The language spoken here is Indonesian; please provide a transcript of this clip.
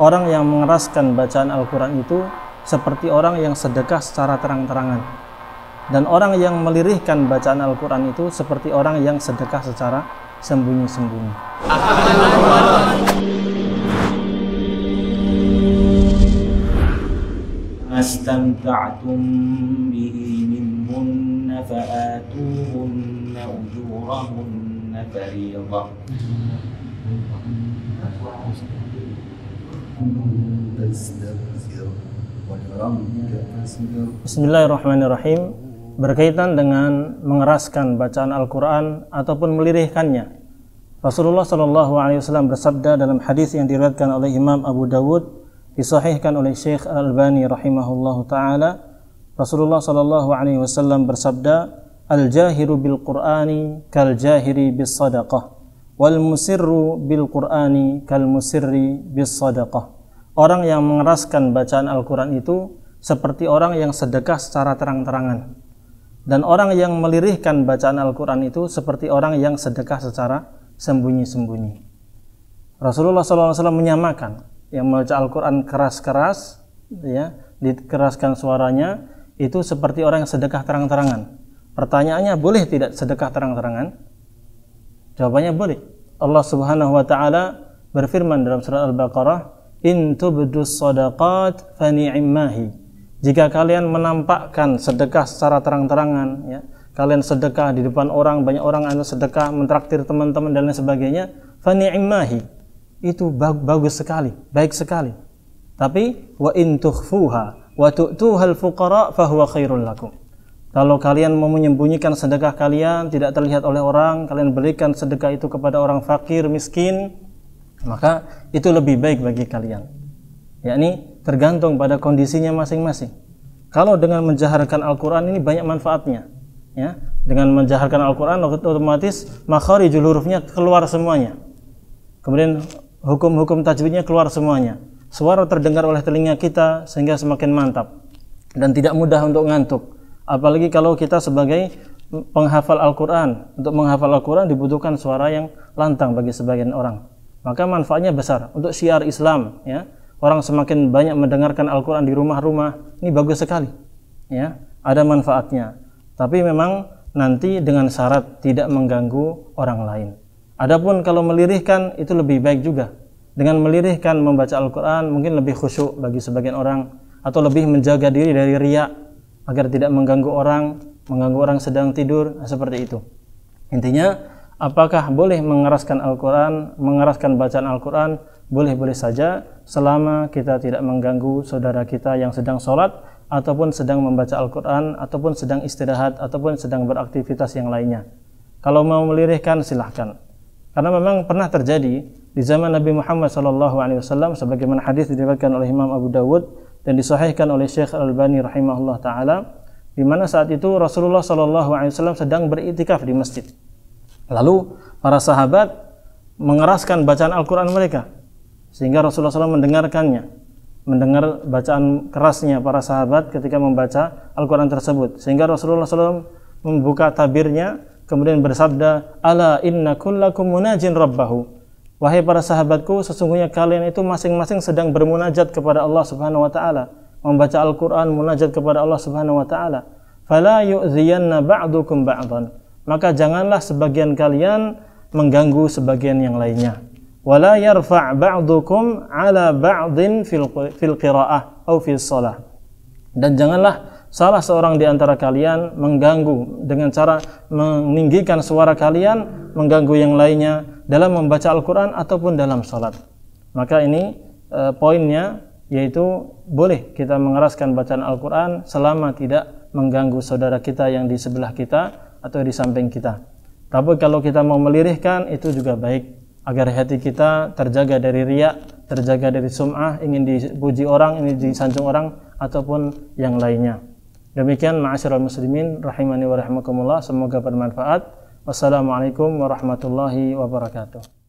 Orang yang mengeraskan bacaan Al-Quran itu seperti orang yang sedekah secara terang-terangan. Dan orang yang melirihkan bacaan Al-Quran itu seperti orang yang sedekah secara sembunyi-sembunyi. Astamta'tum bihi minhunna fa'atuhunna ujurahunna fariidah. Bismillahirrahmanirrahim. Berkaitan dengan mengeraskan bacaan Al-Quran ataupun melirihkannya, Rasulullah SAW bersabda dalam hadis yang diriwayatkan oleh Imam Abu Dawud, disahihkan oleh Syekh Al-Albani rahimahullahu taala. Rasulullah SAW bersabda, "Al-jahiru bil Qur'ani kal jahiri bis sadaqah, wal musirru bil Qur'ani kal musirri bis sadaqah." Orang yang mengeraskan bacaan Al-Quran itu seperti orang yang sedekah secara terang-terangan, dan orang yang melirihkan bacaan Al-Quran itu seperti orang yang sedekah secara sembunyi-sembunyi. Rasulullah SAW menyamakan yang membaca Al-Quran keras-keras, ya, dikeraskan suaranya, itu seperti orang yang sedekah terang-terangan. Pertanyaannya, boleh tidak sedekah terang-terangan? Jawabannya boleh. Allah Subhanahu wa taala berfirman dalam surah Al-Baqarah, "In tubdus shadaqat fa ni'mahi." Jika kalian menampakkan sedekah secara terang-terangan, ya, kalian sedekah di depan orang, banyak orang Anda sedekah, mentraktir teman-teman dan lain sebagainya, fa ni'mahi. Itu bagus sekali, baik sekali. Tapi wa in tukhfuha wa tu'tuhal fuqara fa huwa khairul lakum. Kalau kalian mau menyembunyikan sedekah kalian, tidak terlihat oleh orang, kalian berikan sedekah itu kepada orang fakir, miskin, maka itu lebih baik bagi kalian. Yakni tergantung pada kondisinya masing-masing. Kalau dengan menjaharkan Al-Quran ini banyak manfaatnya, ya. Dengan menjaharkan Al-Quran otomatis makharijul hurufnya keluar semuanya. Kemudian hukum-hukum tajwidnya keluar semuanya. Suara terdengar oleh telinga kita sehingga semakin mantap dan tidak mudah untuk ngantuk. Apalagi kalau kita sebagai penghafal Al-Quran, untuk menghafal Al-Quran dibutuhkan suara yang lantang bagi sebagian orang. Maka manfaatnya besar untuk syiar Islam, ya. Orang semakin banyak mendengarkan Al-Quran di rumah-rumah, ini bagus sekali, ya. Ada manfaatnya. Tapi memang nanti dengan syarat tidak mengganggu orang lain. Adapun kalau melirihkan itu lebih baik juga. Dengan melirihkan membaca Al-Quran mungkin lebih khusyuk bagi sebagian orang, atau lebih menjaga diri dari riya agar tidak mengganggu orang sedang tidur, seperti itu. Intinya, apakah boleh mengeraskan Al-Quran, mengeraskan bacaan Al-Quran? Boleh-boleh saja selama kita tidak mengganggu saudara kita yang sedang sholat, ataupun sedang membaca Al-Quran, ataupun sedang istirahat, ataupun sedang beraktivitas yang lainnya. Kalau mau melirihkan silahkan. Karena memang pernah terjadi di zaman Nabi Muhammad SAW, sebagaimana hadis diriwayatkan oleh Imam Abu Dawud dan disahihkan oleh Syekh Al-Albani rahimahullah taala, di mana saat itu Rasulullah SAW sedang beriktikaf di masjid. Lalu para sahabat mengeraskan bacaan Al-Quran mereka, sehingga Rasulullah SAW mendengarkannya, mendengar bacaan kerasnya para sahabat ketika membaca Al-Quran tersebut, sehingga Rasulullah SAW membuka tabirnya, kemudian bersabda, "Ala inna kullakum munajin rabbahu." Wahai para sahabatku, sesungguhnya kalian itu masing-masing sedang bermunajat kepada Allah Subhanahu wa taala, membaca Al-Quran, munajat kepada Allah Subhanahu wa taala. Fala yu'dhiyanna ba'dukum ba'dan. Maka janganlah sebagian kalian mengganggu sebagian yang lainnya. Wala yarfa' ba'dukum 'ala ba'din fil qira'ah atau fil shalah. Dan janganlah salah seorang di antara kalian mengganggu dengan cara meninggikan suara kalian, mengganggu yang lainnya dalam membaca Al-Quran ataupun dalam salat. Maka ini poinnya, yaitu boleh kita mengeraskan bacaan Al-Quran selama tidak mengganggu saudara kita yang di sebelah kita atau di samping kita. Tapi kalau kita mau melirihkan, itu juga baik, agar hati kita terjaga dari riya, terjaga dari sum'ah, ingin dipuji orang, ingin disanjung orang, ataupun yang lainnya. Demikian ma'asyiral muslimin rahimani wa rahimakumullah, semoga bermanfaat. Wassalamualaikum warahmatullahi wabarakatuh.